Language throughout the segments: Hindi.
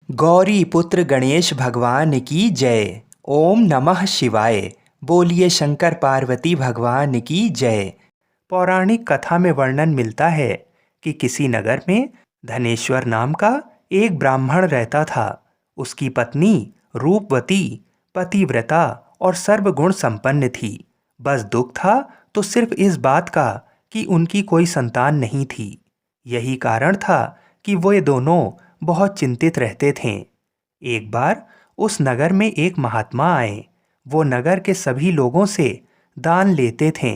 गौरी पुत्र गणेश भगवान की जय। ओम नमः शिवाय। बोलिए शंकर पार्वती भगवान की जय। पौराणिक कथा में वर्णन मिलता है कि किसी नगर में धनेश्वर नाम का एक ब्राह्मण रहता था। उसकी पत्नी रूपवती, पतिव्रता और सर्वगुण संपन्न थी। बस दुख था तो सिर्फ इस बात का कि उनकी कोई संतान नहीं थी। यही कारण था कि वे दोनों बहुत चिंतित रहते थे। एक बार उस नगर में एक महात्मा आए। वो नगर के सभी लोगों से दान लेते थे,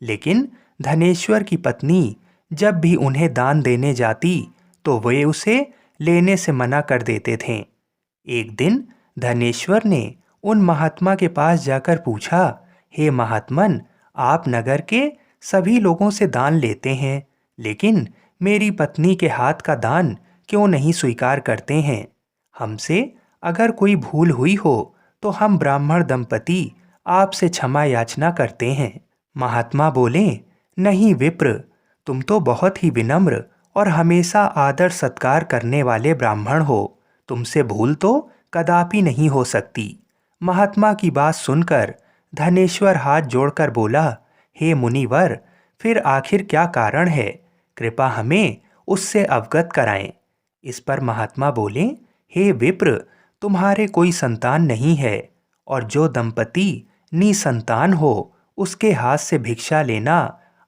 लेकिन धनेश्वर की पत्नी जब भी उन्हें दान देने जाती तो वे उसे लेने से मना कर देते थे। एक दिन धनेश्वर ने उन महात्मा के पास जाकर पूछा, हे महात्मन, आप नगर के सभी लोगों से दान लेते हैं, लेकिन मेरी पत्नी के हाथ का दान क्यों नहीं स्वीकार करते हैं? हमसे अगर कोई भूल हुई हो तो हम ब्राह्मण दंपति आपसे क्षमा याचना करते हैं। महात्मा बोले, नहीं विप्र, तुम तो बहुत ही विनम्र और हमेशा आदर सत्कार करने वाले ब्राह्मण हो। तुमसे भूल तो कदापि नहीं हो सकती। महात्मा की बात सुनकर धनेश्वर हाथ जोड़कर बोला, हे मुनिवर, फिर आखिर क्या कारण है? कृपा हमें उससे अवगत कराएं। इस पर महात्मा बोले, हे विप्र, तुम्हारे कोई संतान नहीं है और जो दंपति निसंतान हो उसके हाथ से भिक्षा लेना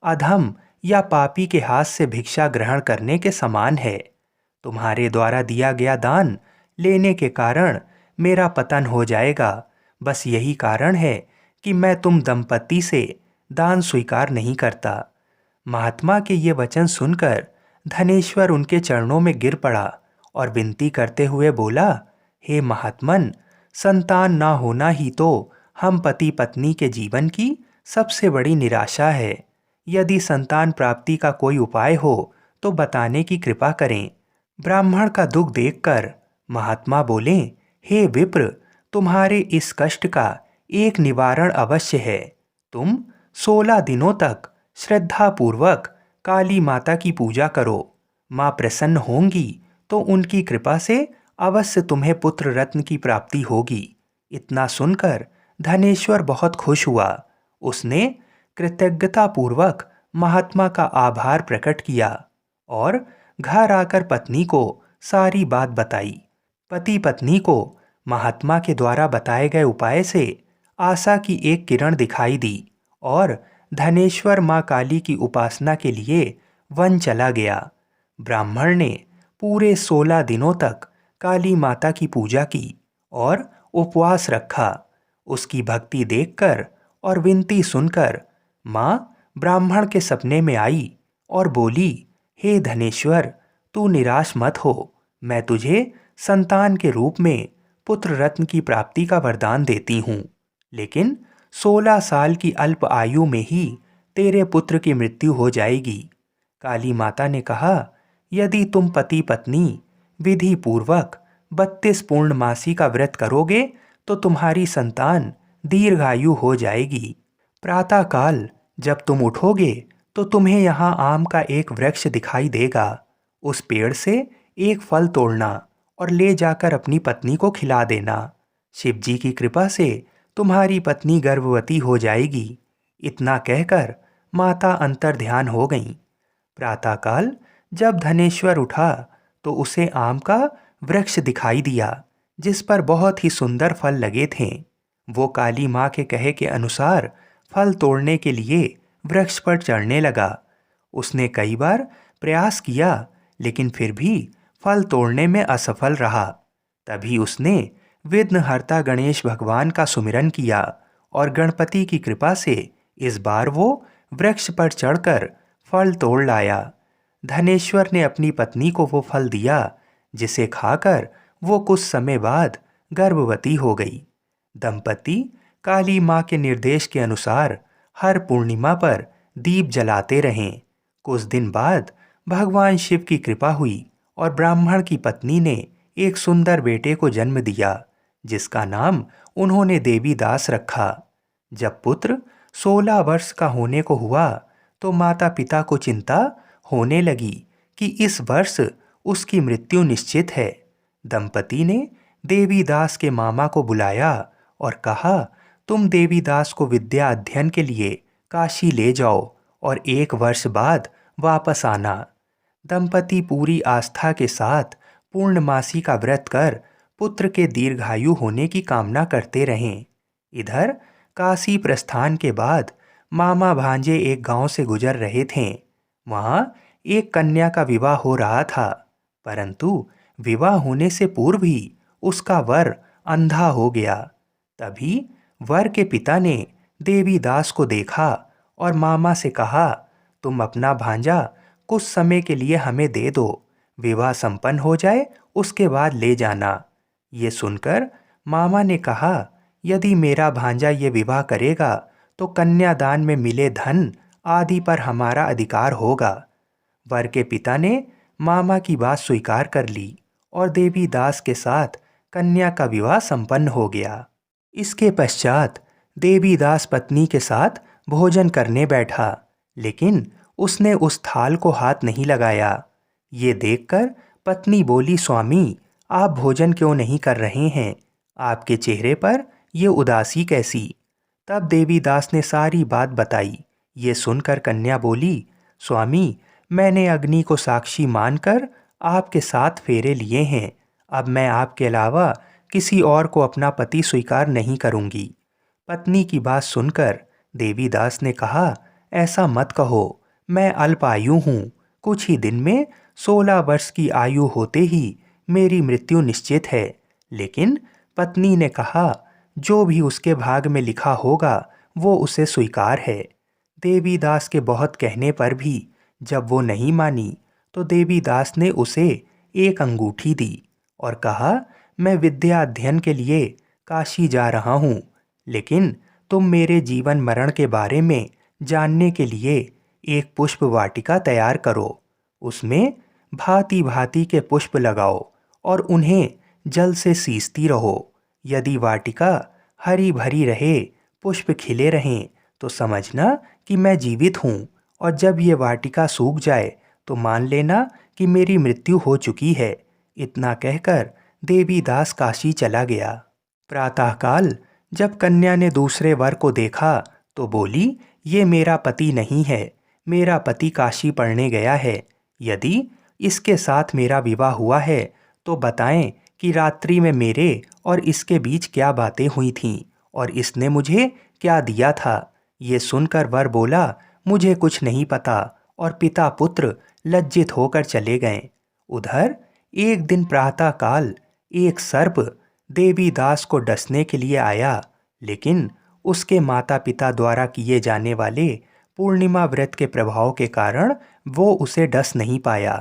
अधम या पापी के हाथ से भिक्षा ग्रहण करने के समान है। तुम्हारे द्वारा दिया गया दान लेने के कारण मेरा पतन हो जाएगा। बस यही कारण है कि मैं तुम दंपति से दान स्वीकार नहीं करता। महात्मा के ये वचन सुनकर धनेश्वर उनके चरणों में गिर पड़ा और विनती करते हुए बोला, हे महात्मन, संतान ना होना ही तो हम पति पत्नी के जीवन की सबसे बड़ी निराशा है। यदि संतान प्राप्ति का कोई उपाय हो तो बताने की कृपा करें। ब्राह्मण का दुख देखकर महात्मा बोले, हे विप्र, तुम्हारे इस कष्ट का एक निवारण अवश्य है। तुम 16 दिनों तक श्रद्धापूर्वक काली माता की पूजा करो। माँ प्रसन्न होंगी तो उनकी कृपा से अवश्य तुम्हें पुत्र रत्न की प्राप्ति होगी। इतना सुनकर धनेश्वर बहुत खुश हुआ। उसने कृतज्ञतापूर्वक महात्मा का आभार प्रकट किया और घर आकर पत्नी को सारी बात बताई। पति पत्नी को महात्मा के द्वारा बताए गए उपाय से आशा की एक किरण दिखाई दी और धनेश्वर माँ काली की उपासना के लिए वन चला गया। ब्राह्मण ने पूरे 16 दिनों तक काली माता की पूजा की और उपवास रखा। उसकी भक्ति देखकर और विनती सुनकर माँ ब्राह्मण के सपने में आई और बोली, हे धनेश्वर, तू निराश मत हो। मैं तुझे संतान के रूप में पुत्र रत्न की प्राप्ति का वरदान देती हूँ, लेकिन 16 साल की अल्प आयु में ही तेरे पुत्र की मृत्यु हो जाएगी। काली माता ने कहा, यदि तुम पति पत्नी विधि पूर्वक 32 पूर्णमासी का व्रत करोगे तो तुम्हारी संतान दीर्घायु हो जाएगी। प्रातःकाल जब तुम उठोगे तो तुम्हें यहाँ आम का एक वृक्ष दिखाई देगा। उस पेड़ से एक फल तोड़ना और ले जाकर अपनी पत्नी को खिला देना। शिवजी की कृपा से तुम्हारी पत्नी गर्भवती हो जाएगी। इतना कहकर माता अंतर्ध्यान हो गईं। प्रातःकाल जब धनेश्वर उठा तो उसे आम का वृक्ष दिखाई दिया जिस पर बहुत ही सुंदर फल लगे थे। वो काली माँ के कहे के अनुसार फल तोड़ने के लिए वृक्ष पर चढ़ने लगा। उसने कई बार प्रयास किया, लेकिन फिर भी फल तोड़ने में असफल रहा। तभी उसने विघ्नहर्ता गणेश भगवान का सुमिरन किया और गणपति की कृपा से इस बार वो वृक्ष पर चढ़कर फल तोड़ लाया। धनेश्वर ने अपनी पत्नी को वो फल दिया, जिसे खाकर वो कुछ समय बाद गर्भवती हो गई। दंपति काली माँ के निर्देश के अनुसार हर पूर्णिमा पर दीप जलाते रहें। कुछ दिन बाद भगवान शिव की कृपा हुई और ब्राह्मण की पत्नी ने एक सुंदर बेटे को जन्म दिया, जिसका नाम उन्होंने देवी दास रखा। जब पुत्र 16 वर्ष का होने को हुआ तो माता पिता को चिंता होने लगी कि इस वर्ष उसकी मृत्यु निश्चित है। दंपति ने देवीदास के मामा को बुलाया और कहा, तुम देवीदास को विद्या अध्ययन के लिए काशी ले जाओ और 1 वर्ष बाद वापस आना। दंपति पूरी आस्था के साथ पूर्णमासी का व्रत कर पुत्र के दीर्घायु होने की कामना करते रहें। इधर काशी प्रस्थान के बाद मामा भांजे एक गांव से गुजर रहे थे। वहां एक कन्या का विवाह हो रहा था, परंतु विवाह होने से पूर्व ही उसका वर अंधा हो गया। तभी वर के पिता ने देवीदास को देखा और मामा से कहा, तुम अपना भांजा कुछ समय के लिए हमें दे दो, विवाह संपन्न हो जाए उसके बाद ले जाना। ये सुनकर मामा ने कहा, यदि मेरा भांजा ये विवाह करेगा तो कन्यादान में मिले धन आदि पर हमारा अधिकार होगा। वर के पिता ने मामा की बात स्वीकार कर ली और देवीदास के साथ कन्या का विवाह संपन्न हो गया। इसके पश्चात देवीदास पत्नी के साथ भोजन करने बैठा, लेकिन उसने उस थाल को हाथ नहीं लगाया। ये देखकर पत्नी बोली, स्वामी आप भोजन क्यों नहीं कर रहे हैं? आपके चेहरे पर ये उदासी कैसी? तब देवीदास ने सारी बात बताई। ये सुनकर कन्या बोली, स्वामी मैंने अग्नि को साक्षी मानकर आपके 7 फेरे लिए हैं। अब मैं आपके अलावा किसी और को अपना पति स्वीकार नहीं करूंगी। पत्नी की बात सुनकर देवीदास ने कहा, ऐसा मत कहो, मैं अल्पायु हूँ। कुछ ही दिन में 16 वर्ष की आयु होते ही मेरी मृत्यु निश्चित है। लेकिन पत्नी ने कहा, जो भी उसके भाग में लिखा होगा वो उसे स्वीकार है। देवीदास के बहुत कहने पर भी जब वो नहीं मानी तो देवीदास ने उसे एक अंगूठी दी और कहा, मैं विद्या अध्ययन के लिए काशी जा रहा हूँ, लेकिन तुम मेरे जीवन मरण के बारे में जानने के लिए एक पुष्प वाटिका तैयार करो। उसमें भांति भांति के पुष्प लगाओ और उन्हें जल से सींचती रहो। यदि वाटिका हरी भरी रहे, पुष्प खिले रहें, तो समझना कि मैं जीवित हूँ, और जब ये वाटिका सूख जाए तो मान लेना कि मेरी मृत्यु हो चुकी है। इतना कहकर देवीदास काशी चला गया। प्रातःकाल जब कन्या ने दूसरे वर को देखा तो बोली, ये मेरा पति नहीं है, मेरा पति काशी पढ़ने गया है। यदि इसके साथ मेरा विवाह हुआ है तो बताएं कि रात्रि में मेरे और इसके बीच क्या बातें हुई थीं और इसने मुझे क्या दिया था। ये सुनकर वर बोला, मुझे कुछ नहीं पता, और पिता पुत्र लज्जित होकर चले गए। उधर एक दिन प्रातःकाल एक सर्प देवीदास को डसने के लिए आया, लेकिन उसके माता पिता द्वारा किए जाने वाले पूर्णिमा व्रत के प्रभाव के कारण वो उसे डस नहीं पाया।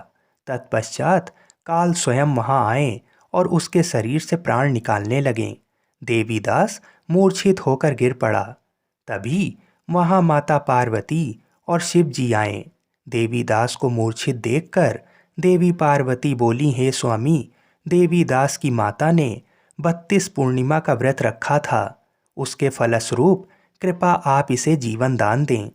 तत्पश्चात काल स्वयं वहां आए और उसके शरीर से प्राण निकालने लगे। देवीदास मूर्छित होकर गिर पड़ा। तभी वहां माता पार्वती और शिव जी आए। देवीदास को मूर्छित देखकर देवी पार्वती बोली, हे स्वामी, देवीदास की माता ने 32 पूर्णिमा का व्रत रखा था, उसके फलस्वरूप कृपा आप इसे जीवन दान दें।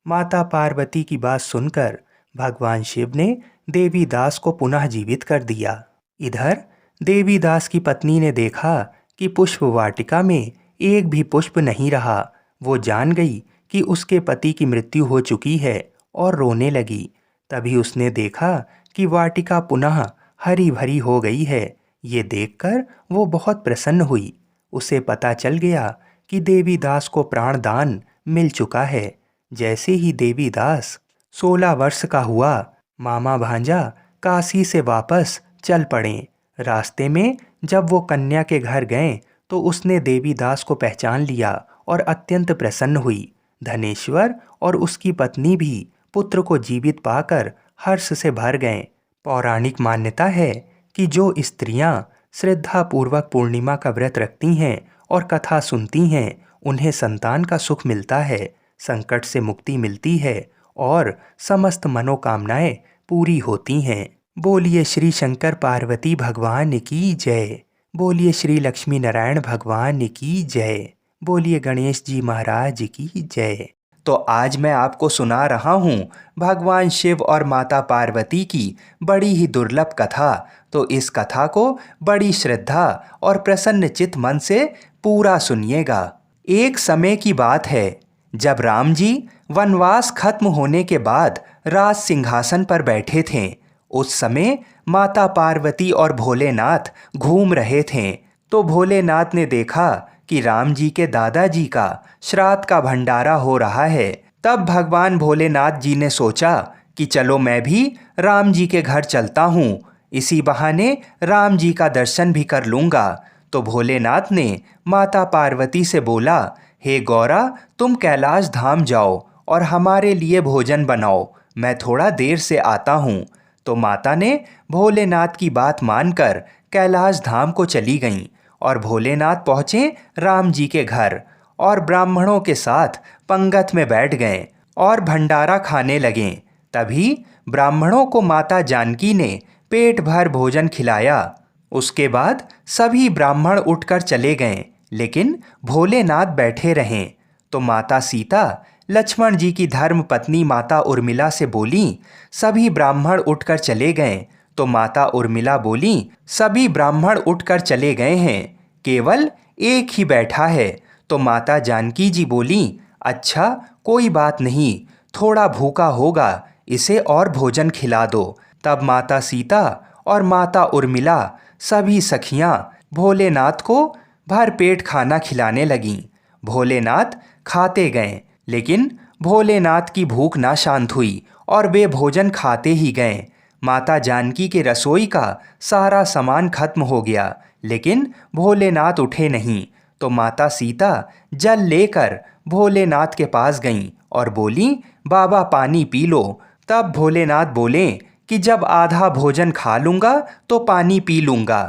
माता पार्वती की बात सुनकर भगवान शिव ने देवीदास को पुनः जीवित कर दिया। इधर देवीदास की पत्नी ने देखा कि पुष्प वाटिका में एक भी पुष्प नहीं रहा। वो जान गई कि उसके पति की मृत्यु हो चुकी है और रोने लगी। तभी उसने देखा कि वाटिका पुनः हरी भरी हो गई है। ये देखकर वो बहुत प्रसन्न हुई। उसे पता चल गया कि देवीदास को प्राणदान मिल चुका है। जैसे ही देवीदास 16 वर्ष का हुआ, मामा भांजा काशी से वापस चल पड़े। रास्ते में जब वो कन्या के घर गए तो उसने देवीदास को पहचान लिया और अत्यंत प्रसन्न हुई। धनेश्वर और उसकी पत्नी भी पुत्र को जीवित पाकर हर्ष से भर गए। पौराणिक मान्यता है कि जो स्त्रियां श्रद्धापूर्वक पूर्णिमा का व्रत रखती हैं और कथा सुनती हैं, उन्हें संतान का सुख मिलता है, संकट से मुक्ति मिलती है और समस्त मनोकामनाएं पूरी होती हैं। बोलिए श्री शंकर पार्वती भगवान की जय। बोलिए श्री लक्ष्मी नारायण भगवान की जय। बोलिए गणेश जी महाराज की जय। तो आज मैं आपको सुना रहा हूँ भगवान शिव और माता पार्वती की बड़ी ही दुर्लभ कथा। तो इस कथा को बड़ी श्रद्धा और प्रसन्न चित्त मन से पूरा सुनिएगा। एक समय की बात है जब राम जी वनवास खत्म होने के बाद राज सिंहासन पर बैठे थे। उस समय माता पार्वती और भोलेनाथ घूम रहे थे। तो भोलेनाथ ने देखा कि राम जी के दादाजी का श्राद्ध का भंडारा हो रहा है। तब भगवान भोलेनाथ जी ने सोचा कि चलो मैं भी राम जी के घर चलता हूँ, इसी बहाने राम जी का दर्शन भी कर लूँगा। तो भोलेनाथ ने माता पार्वती से बोला, हे गौरा, तुम कैलाश धाम जाओ और हमारे लिए भोजन बनाओ, मैं थोड़ा देर से आता हूँ। तो माता ने भोलेनाथ की बात मानकर कैलाश धाम को चली गईं और भोलेनाथ पहुँचे राम जी के घर और ब्राह्मणों के साथ पंगत में बैठ गए और भंडारा खाने लगें। तभी ब्राह्मणों को माता जानकी ने पेट भर भोजन खिलाया। उसके बाद सभी ब्राह्मण उठकर चले गए, लेकिन भोलेनाथ बैठे रहें। तो माता सीता लक्ष्मण जी की धर्म पत्नी माता उर्मिला से बोली, सभी ब्राह्मण उठकर चले गए। तो माता उर्मिला बोली, सभी ब्राह्मण उठकर चले गए हैं, केवल एक ही बैठा है। तो माता जानकी जी बोली, अच्छा कोई बात नहीं, थोड़ा भूखा होगा, इसे और भोजन खिला दो। तब माता सीता और माता उर्मिला सभी सखियां भोलेनाथ को भर पेट खाना खिलाने लगीं। भोलेनाथ खाते गए, लेकिन भोलेनाथ की भूख ना शांत हुई और वे भोजन खाते ही गए। माता जानकी के रसोई का सारा सामान खत्म हो गया, लेकिन भोलेनाथ उठे नहीं। तो माता सीता जल लेकर भोलेनाथ के पास गईं और बोली, बाबा पानी पी लो। तब भोलेनाथ बोले कि जब आधा भोजन खा लूँगा तो पानी पी लूँगा।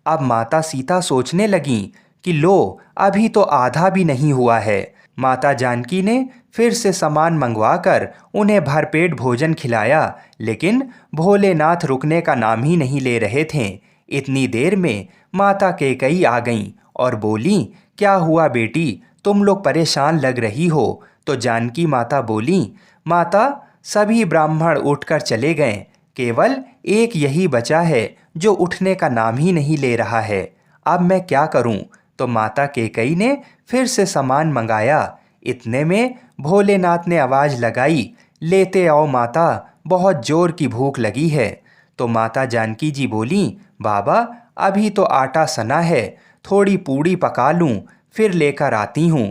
अब माता सीता सोचने लगीं कि लो, अभी तो आधा भी नहीं हुआ है। माता जानकी ने फिर से सामान मंगवाकर उन्हें भरपेट भोजन खिलाया, लेकिन भोलेनाथ रुकने का नाम ही नहीं ले रहे थे। इतनी देर में माता कैकेयी आ गईं और बोली, क्या हुआ बेटी, तुम लोग परेशान लग रही हो। तो जानकी माता बोली, माता सभी ब्राह्मण उठकर चले गए, केवल एक यही बचा है जो उठने का नाम ही नहीं ले रहा है, अब मैं क्या करूं। तो माता कैकेयी ने फिर से सामान मंगाया। इतने में भोलेनाथ ने आवाज़ लगाई, लेते आओ माता, बहुत जोर की भूख लगी है। तो माता जानकी जी बोली, बाबा अभी तो आटा सना है, थोड़ी पूड़ी पका लूँ फिर लेकर आती हूँ।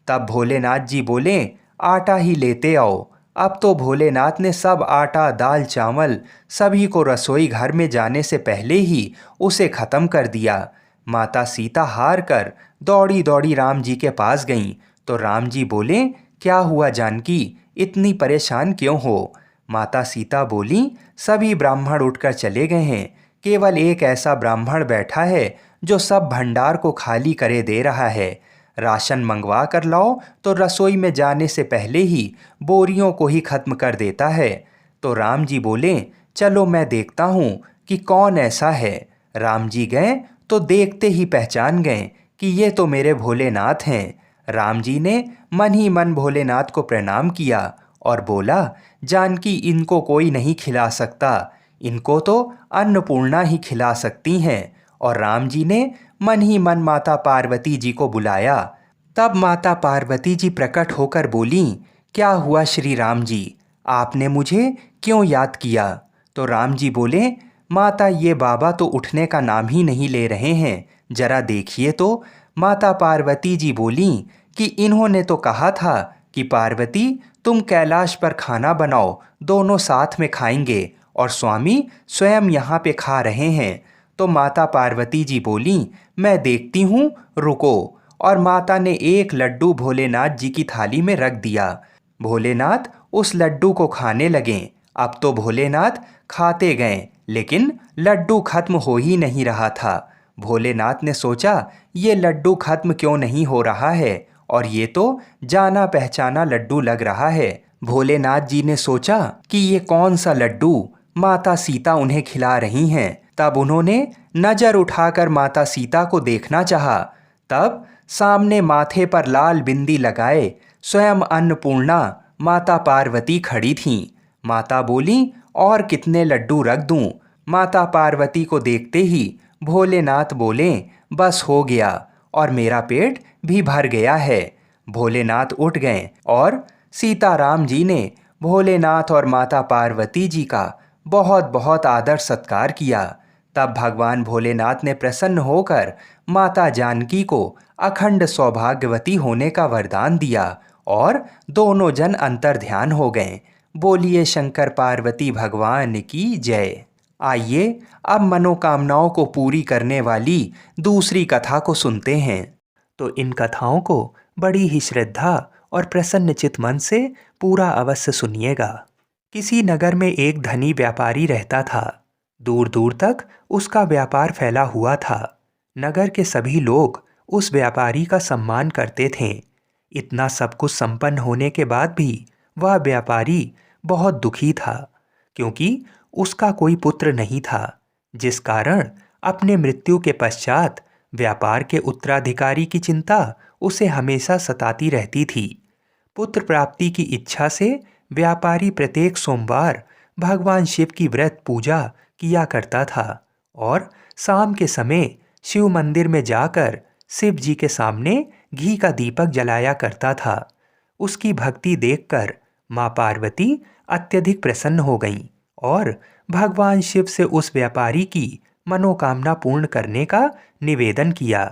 तब भोलेनाथ जी बोले, आटा ही लेते आओ। अब तो भोलेनाथ ने सब आटा दाल चावल सभी को रसोई घर में जाने से पहले ही उसे ख़त्म कर दिया। माता सीता हार कर दौड़ी दौड़ी राम जी के पास गईं। तो राम जी बोले, क्या हुआ जानकी, इतनी परेशान क्यों हो। माता सीता बोली, सभी ब्राह्मण उठकर चले गए हैं, केवल एक ऐसा ब्राह्मण बैठा है जो सब भंडार को खाली करे दे रहा है। राशन मंगवा कर लाओ तो रसोई में जाने से पहले ही बोरियों को ही खत्म कर देता है। तो राम जी बोले, चलो मैं देखता हूँ कि कौन ऐसा है। राम जी गए तो देखते ही पहचान गए कि ये तो मेरे भोलेनाथ हैं। राम जी ने मन ही मन भोलेनाथ को प्रणाम किया और बोला, जानकी इनको कोई नहीं खिला सकता, इनको तो अन्नपूर्णा ही खिला सकती हैं। और राम जी ने मन ही मन माता पार्वती जी को बुलाया। तब माता पार्वती जी प्रकट होकर बोली, क्या हुआ श्री राम जी, आपने मुझे क्यों याद किया। तो राम जी बोले, माता ये बाबा तो उठने का नाम ही नहीं ले रहे हैं, जरा देखिए तो। माता पार्वती जी बोली कि इन्होंने तो कहा था कि पार्वती तुम कैलाश पर खाना बनाओ, दोनों साथ में खाएंगे, और स्वामी स्वयं यहाँ पे खा रहे हैं। तो माता पार्वती जी बोली, मैं देखती हूँ, रुको। और माता ने एक लड्डू भोलेनाथ जी की थाली में रख दिया। भोलेनाथ उस लड्डू को खाने लगे। अब तो भोलेनाथ खाते गए, लेकिन लड्डू खत्म हो ही नहीं रहा था। भोलेनाथ ने सोचा, ये लड्डू खत्म क्यों नहीं हो रहा है, और ये तो जाना पहचाना लड्डू लग रहा है। भोलेनाथ जी ने सोचा कि ये कौन सा लड्डू माता सीता उन्हें खिला रही हैं। तब उन्होंने नज़र उठाकर माता सीता को देखना चाहा। तब सामने माथे पर लाल बिंदी लगाए स्वयं अन्नपूर्णा माता पार्वती खड़ी थीं। माता बोली, और कितने लड्डू रख दूं? माता पार्वती को देखते ही भोलेनाथ बोले, बस हो गया, और मेरा पेट भी भर गया है। भोलेनाथ उठ गए और सीताराम जी ने भोलेनाथ और माता पार्वती जी का बहुत बहुत आदर सत्कार किया। तब भगवान भोलेनाथ ने प्रसन्न होकर माता जानकी को अखंड सौभाग्यवती होने का वरदान दिया और दोनों जन अंतर्ध्यान हो गए। बोलिए शंकर पार्वती भगवान की जय। आइए अब मनोकामनाओं को पूरी करने वाली दूसरी कथा को सुनते हैं। तो इन कथाओं को बड़ी ही श्रद्धा और प्रसन्न चित मन से पूरा अवश्य सुनिएगा। किसी नगर में एक धनी व्यापारी रहता था। दूर दूर तक उसका व्यापार फैला हुआ था। नगर के सभी लोग उस व्यापारी का सम्मान करते थे। इतना सब कुछ संपन्न होने के बाद भी वह व्यापारी बहुत दुखी था, क्योंकि उसका कोई पुत्र नहीं था, जिस कारण अपने मृत्यु के पश्चात व्यापार के उत्तराधिकारी की चिंता उसे हमेशा सताती रहती थी। पुत्र प्राप्ति की इच्छा से व्यापारी प्रत्येक सोमवार भगवान शिव की व्रत पूजा किया करता था और शाम के समय शिव मंदिर में जाकर शिव जी के सामने घी का दीपक जलाया करता था। उसकी भक्ति देखकर माँ पार्वती अत्यधिक प्रसन्न हो गईं और भगवान शिव से उस व्यापारी की मनोकामना पूर्ण करने का निवेदन किया।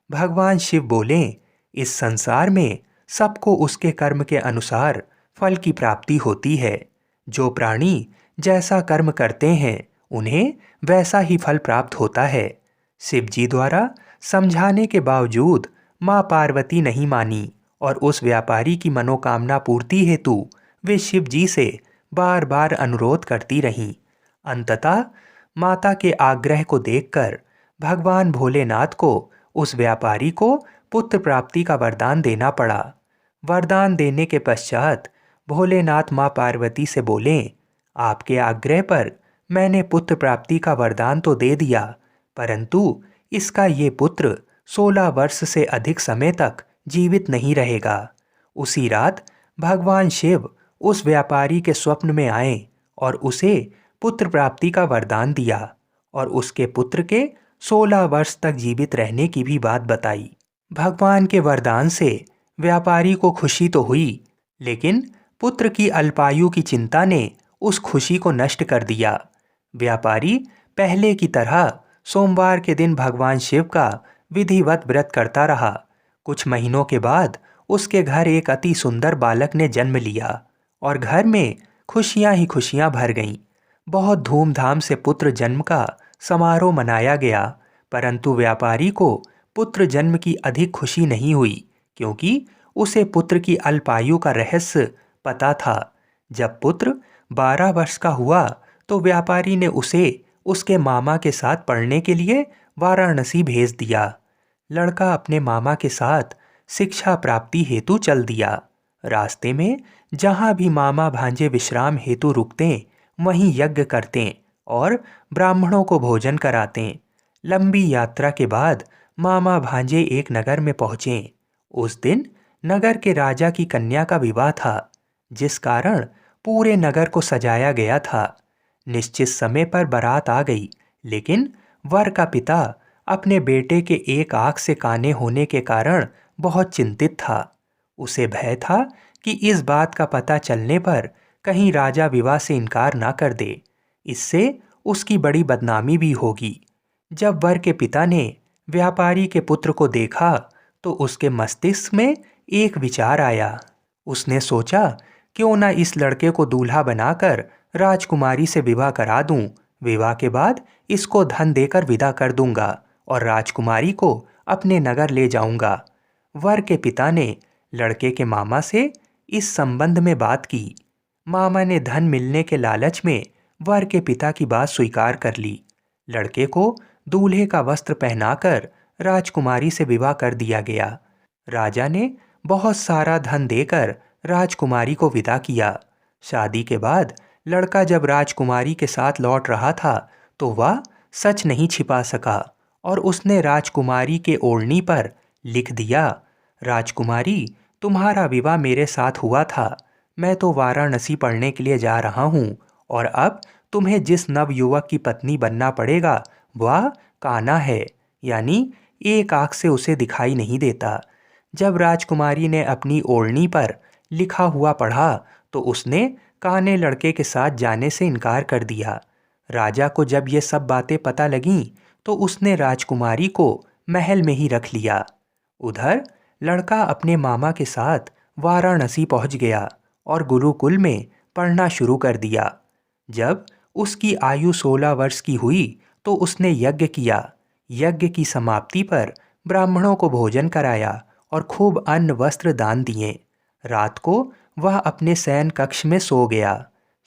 भगवान शिव बोले, इस संसार में सबको उसके कर्म के अनुसार फल की प्राप्ति होती है। जो प्राणी जैसा कर्म करते हैं उन्हें वैसा ही फल प्राप्त होता है। शिव जी द्वारा समझाने के बावजूद माँ पार्वती नहीं मानी और उस व्यापारी की मनोकामना पूर्ति हेतु वे शिव जी से बार बार अनुरोध करती रहीं। अंततः माता के आग्रह को देखकर भगवान भोलेनाथ को उस व्यापारी को पुत्र प्राप्ति का वरदान देना पड़ा। वरदान देने के पश्चात भोलेनाथ माँ पार्वती से बोले, आपके आग्रह पर मैंने पुत्र प्राप्ति का वरदान तो दे दिया, परंतु इसका ये पुत्र 16 वर्ष से अधिक समय तक जीवित नहीं रहेगा। उसी रात भगवान शिव उस व्यापारी के स्वप्न में आए और उसे पुत्र प्राप्ति का वरदान दिया और उसके पुत्र के 16 वर्ष तक जीवित रहने की भी बात बताई। भगवान के वरदान से व्यापारी को खुशी तो हुई, लेकिन पुत्र की अल्पायु की चिंता ने उस खुशी को नष्ट कर दिया। व्यापारी पहले की तरह सोमवार के दिन भगवान शिव का विधिवत व्रत करता रहा। कुछ महीनों के बाद उसके घर एक अति सुंदर बालक ने जन्म लिया और घर में खुशियां ही खुशियां भर गईं। बहुत धूमधाम से पुत्र जन्म का समारोह मनाया गया, परंतु व्यापारी को पुत्र जन्म की अधिक खुशी नहीं हुई, क्योंकि उसे पुत्र की अल्पायु का रहस्य पता था। जब पुत्र 12 वर्ष का हुआ तो व्यापारी ने उसे उसके मामा के साथ पढ़ने के लिए वाराणसी भेज दिया। लड़का अपने मामा के साथ शिक्षा प्राप्ति हेतु चल दिया। रास्ते में जहाँ भी मामा भांजे विश्राम हेतु रुकते वहीं यज्ञ करते और ब्राह्मणों को भोजन कराते। लंबी यात्रा के बाद मामा भांजे एक नगर में पहुँचे। उस दिन नगर के राजा की कन्या का विवाह था, जिस कारण पूरे नगर को सजाया गया था। निश्चित समय पर बारात आ गई, लेकिन वर का पिता अपने बेटे के एक आंख से काने होने के कारण बहुत चिंतित था। उसे भय था कि इस बात का पता चलने पर कहीं राजा विवाह से इनकार ना कर दे, इससे उसकी बड़ी बदनामी भी होगी। जब वर के पिता ने व्यापारी के पुत्र को देखा तो उसके मस्तिष्क में एक विचार आया। उसने सोचा, क्यों ना इस लड़के को दूल्हा बनाकर राजकुमारी से विवाह करा दूं। विवाह के बाद इसको धन देकर विदा कर दूंगा और राजकुमारी को अपने नगर ले जाऊंगा। वर के पिता ने लड़के के मामा से इस संबंध में बात की। मामा ने धन मिलने के लालच में वर के पिता की बात स्वीकार कर ली। लड़के को दूल्हे का वस्त्र पहनाकर राजकुमारी से विवाह कर दिया गया। राजा ने बहुत सारा धन देकर राजकुमारी को विदा किया। शादी के बाद लड़का जब राजकुमारी के साथ लौट रहा था तो वह सच नहीं छिपा सका और उसने राजकुमारी के ओढ़नी पर लिख दिया, राजकुमारी तुम्हारा विवाह मेरे साथ हुआ था। मैं तो वाराणसी पढ़ने के लिए जा रहा हूँ और अब तुम्हें जिस नवयुवक की पत्नी बनना पड़ेगा वह कान्हा है, यानी एक आँख से उसे दिखाई नहीं देता। जब राजकुमारी ने अपनी ओढ़नी पर लिखा हुआ पढ़ा तो उसने काने लड़के के साथ जाने से इनकार कर दिया। राजा को जब ये सब बातें पता लगीं तो उसने राजकुमारी को महल में ही रख लिया। उधर लड़का अपने मामा के साथ वाराणसी पहुंच गया और गुरुकुल में पढ़ना शुरू कर दिया। जब उसकी आयु 16 वर्ष की हुई तो उसने यज्ञ किया। यज्ञ की समाप्ति पर ब्राह्मणों को भोजन कराया और खूब अन्न वस्त्र दान दिए। रात को वह अपने शयन कक्ष में सो गया।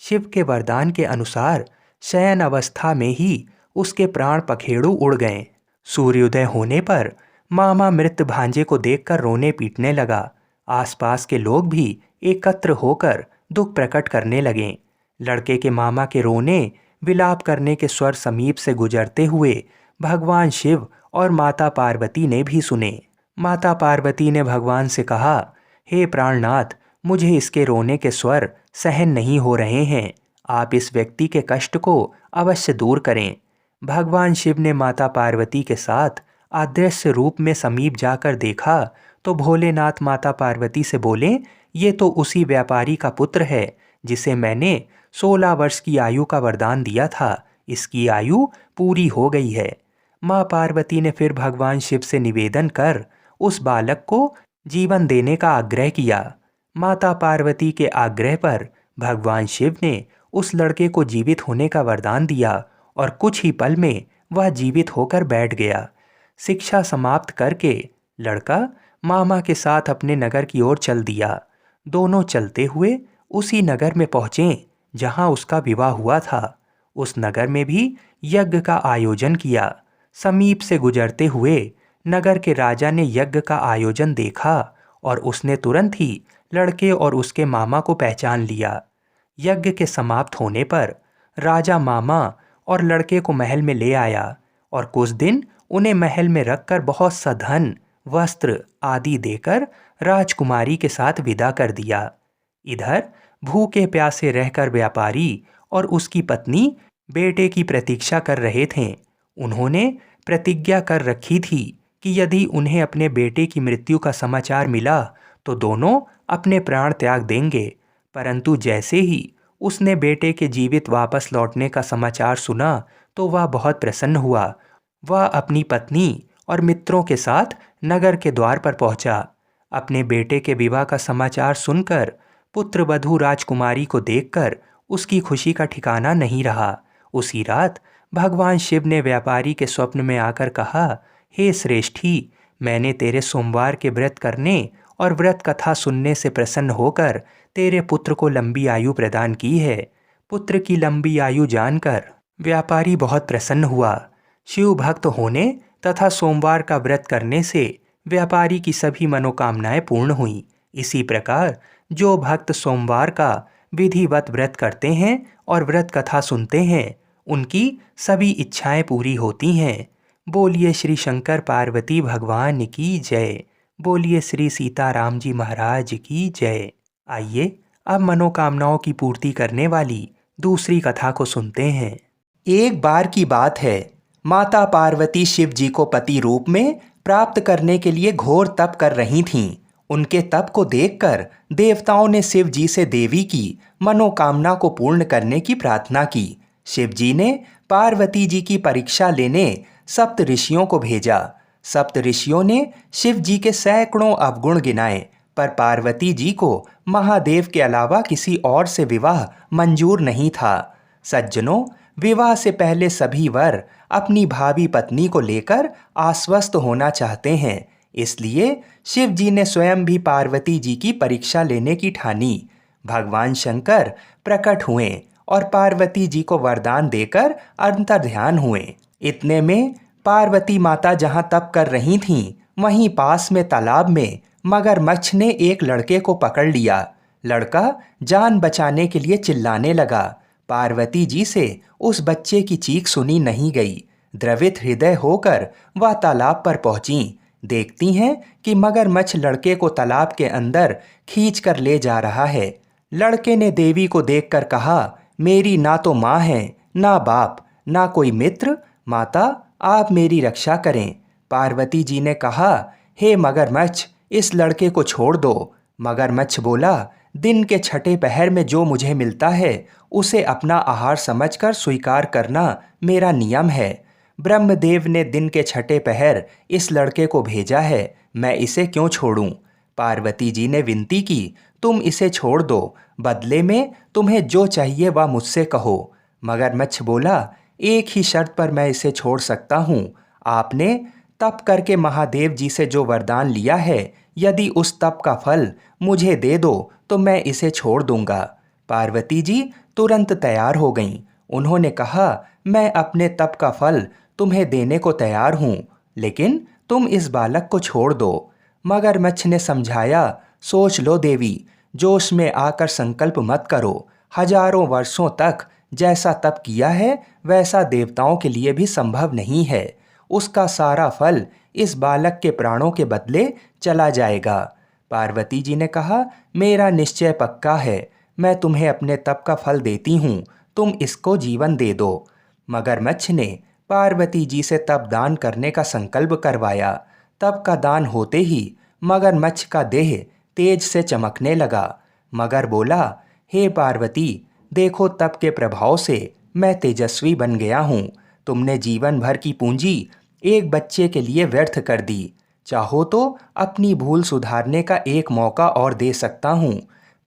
शिव के वरदान के अनुसार शयन अवस्था में ही उसके प्राण पखेरु उड़ गए। सूर्योदय होने पर मामा मृत भांजे को देखकर रोने पीटने लगा। आसपास के लोग भी एकत्र होकर दुख प्रकट करने लगे। लड़के के मामा के रोने विलाप करने के स्वर समीप से गुजरते हुए भगवान शिव और माता पार्वती ने भी सुने। माता पार्वती ने भगवान से कहा, हे प्राणनाथ, मुझे इसके रोने के स्वर सहन नहीं हो रहे हैं। आप इस व्यक्ति के कष्ट को अवश्य दूर करें। भगवान शिव ने माता पार्वती के साथ अदृश्य रूप में समीप जाकर देखा तो भोलेनाथ माता पार्वती से बोले, ये तो उसी व्यापारी का पुत्र है जिसे मैंने 16 वर्ष की आयु का वरदान दिया था। इसकी आयु पूरी हो गई है। माँ पार्वती ने फिर भगवान शिव से निवेदन कर उस बालक को जीवन देने का आग्रह किया। माता पार्वती के आग्रह पर भगवान शिव ने उस लड़के को जीवित होने का वरदान दिया और कुछ ही पल में वह जीवित होकर बैठ गया। शिक्षा समाप्त करके लड़का मामा के साथ अपने नगर की ओर चल दिया। दोनों चलते हुए उसी नगर में पहुँचे जहाँ उसका विवाह हुआ था। उस नगर में भी यज्ञ का आयोजन किया। समीप से गुजरते हुए नगर के राजा ने यज्ञ का आयोजन देखा और उसने तुरंत ही लड़के और उसके मामा को पहचान लिया। यज्ञ के समाप्त होने पर राजा मामा और लड़के को महल में ले आया और कुछ दिन उन्हें महल में रखकर बहुत सा धन, वस्त्र आदि देकर राजकुमारी के साथ विदा कर दिया। इधर भूखे प्यासे रहकर व्यापारी और उसकी पत्नी बेटे की प्रतीक्षा कर रहे थे। उन्होंने प्रतिज्ञा कर रखी थी कि यदि उन्हें अपने बेटे की मृत्यु का समाचार मिला तो दोनों अपने प्राण त्याग देंगे। परंतु जैसे ही उसने बेटे के जीवित वापस लौटने का समाचार सुना तो वह बहुत प्रसन्न हुआ। वह अपनी पत्नी और मित्रों के साथ नगर के द्वार पर पहुंचा। अपने बेटे के विवाह का समाचार सुनकर पुत्र वधू राजकुमारी को देखकर उसकी खुशी का ठिकाना नहीं रहा। उसी रात भगवान शिव ने व्यापारी के स्वप्न में आकर कहा, हे श्रेष्ठी, मैंने तेरे सोमवार के व्रत करने और व्रत कथा सुनने से प्रसन्न होकर तेरे पुत्र को लंबी आयु प्रदान की है। पुत्र की लंबी आयु जानकर व्यापारी बहुत प्रसन्न हुआ। शिव भक्त होने तथा सोमवार का व्रत करने से व्यापारी की सभी मनोकामनाएं पूर्ण हुई। इसी प्रकार जो भक्त सोमवार का विधिवत व्रत करते हैं और व्रत कथा सुनते हैं उनकी सभी इच्छाएं पूरी होती हैं। बोलिए श्री शंकर पार्वती भगवान की जय। बोलिए श्री सीताराम जी महाराज की जय। आइए अब मनोकामनाओं की पूर्ति करने वाली दूसरी कथा को सुनते हैं। एक बार की बात है, माता पार्वती शिव जी को पति रूप में प्राप्त करने के लिए घोर तप कर रही थीं। उनके तप को देखकर देवताओं ने शिव जी से देवी की मनोकामना को पूर्ण करने की प्रार्थना की। शिव जी ने पार्वती जी की परीक्षा लेने सप्त ऋषियों को भेजा। सप्त ऋषियों ने शिव जी के सैकड़ों अवगुण गिनाए, पर पार्वती जी को महादेव के अलावा किसी और से विवाह मंजूर नहीं था। सज्जनों, विवाह से पहले सभी वर अपनी भावी पत्नी को लेकर आश्वस्त होना चाहते हैं। इसलिए शिव जी ने स्वयं भी पार्वती जी की परीक्षा लेने की ठानी। भगवान शंकर प्रकट हुए और पार्वती जी को वरदान देकर अंतर्ध्यान हुए। इतने में पार्वती माता जहाँ तप कर रही थीं, वहीं पास में तालाब में मगरमच्छ ने एक लड़के को पकड़ लिया। लड़का जान बचाने के लिए चिल्लाने लगा। पार्वती जी से उस बच्चे की चीख सुनी नहीं गई। द्रवित हृदय होकर वह तालाब पर पहुंची। देखती हैं कि मगरमच्छ लड़के को तालाब के अंदर खींच कर ले जा रहा है। लड़के ने देवी को देखकर कहा, मेरी ना तो माँ है, ना बाप, ना कोई मित्र। माता, आप मेरी रक्षा करें। पार्वती जी ने कहा, हे मगरमच्छ, इस लड़के को छोड़ दो। मगरमच्छ बोला, दिन के छठे पहर में जो मुझे मिलता है उसे अपना आहार समझकर स्वीकार करना मेरा नियम है। ब्रह्मदेव ने दिन के छठे पहर इस लड़के को भेजा है, मैं इसे क्यों छोड़ूं? पार्वती जी ने विनती की, तुम इसे छोड़ दो, बदले में तुम्हें जो चाहिए वह मुझसे कहो। मगरमच्छ बोला, एक ही शर्त पर मैं इसे छोड़ सकता हूँ। आपने तप करके महादेव जी से जो वरदान लिया है, यदि उस तप का फल मुझे दे दो तो मैं इसे छोड़ दूंगा। पार्वती जी तुरंत तैयार हो गईं। उन्होंने कहा, मैं अपने तप का फल तुम्हें देने को तैयार हूँ, लेकिन तुम इस बालक को छोड़ दो। मगरमच्छ ने समझाया, सोच लो देवी, जोश में आकर संकल्प मत करो। हजारों वर्षों तक जैसा तप किया है वैसा देवताओं के लिए भी संभव नहीं है। उसका सारा फल इस बालक के प्राणों के बदले चला जाएगा। पार्वती जी ने कहा, मेरा निश्चय पक्का है, मैं तुम्हें अपने तप का फल देती हूँ, तुम इसको जीवन दे दो। मगरमच्छ ने पार्वती जी से तप दान करने का संकल्प करवाया। तप का दान होते ही मगरमच्छ का देह तेज से चमकने लगा। मगर बोला, हे पार्वती, देखो तप के प्रभाव से मैं तेजस्वी बन गया हूँ। तुमने जीवन भर की पूंजी एक बच्चे के लिए व्यर्थ कर दी। चाहो तो अपनी भूल सुधारने का एक मौका और दे सकता हूँ।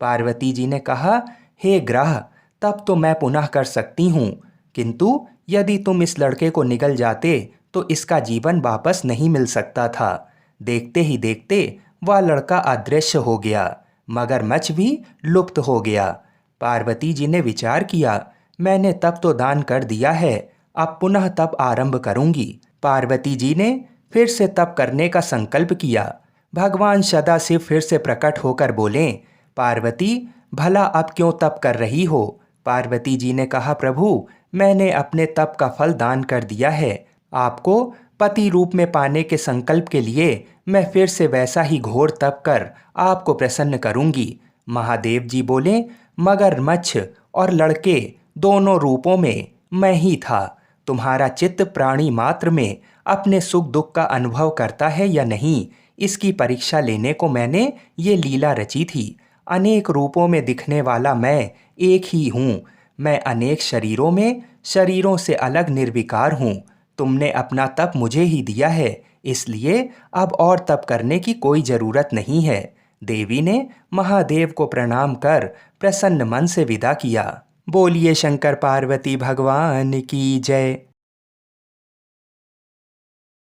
पार्वती जी ने कहा, हे ग्रह, तब तो मैं पुनः कर सकती हूँ, किंतु यदि तुम इस लड़के को निगल जाते तो इसका जीवन वापस नहीं मिल सकता था। देखते ही देखते वह लड़का अदृश्य हो गया, मगरमच्छ भी लुप्त हो गया। पार्वती जी ने विचार किया, मैंने तप तो दान कर दिया है, अब पुनः तप आरंभ करूंगी। पार्वती जी ने फिर से तप करने का संकल्प किया। भगवान सदाशिव फिर से प्रकट होकर बोले, पार्वती, भला अब क्यों तप कर रही हो? पार्वती जी ने कहा, प्रभु, मैंने अपने तप का फल दान कर दिया है। आपको पति रूप में पाने के संकल्प के लिए मैं फिर से वैसा ही घोर तप कर आपको प्रसन्न करूंगी। महादेव जी बोले, मगरमच्छ और लड़के दोनों रूपों में मैं ही था। तुम्हारा चित्त प्राणी मात्र में अपने सुख दुख का अनुभव करता है या नहीं, इसकी परीक्षा लेने को मैंने ये लीला रची थी। अनेक रूपों में दिखने वाला मैं एक ही हूँ। मैं अनेक शरीरों में शरीरों से अलग निर्विकार हूँ। तुमने अपना तप मुझे ही दिया है, इसलिए अब और तप करने की कोई जरूरत नहीं है। देवी ने महादेव को प्रणाम कर प्रसन्न मन से विदा किया। बोलिए शंकर पार्वती भगवान की जय।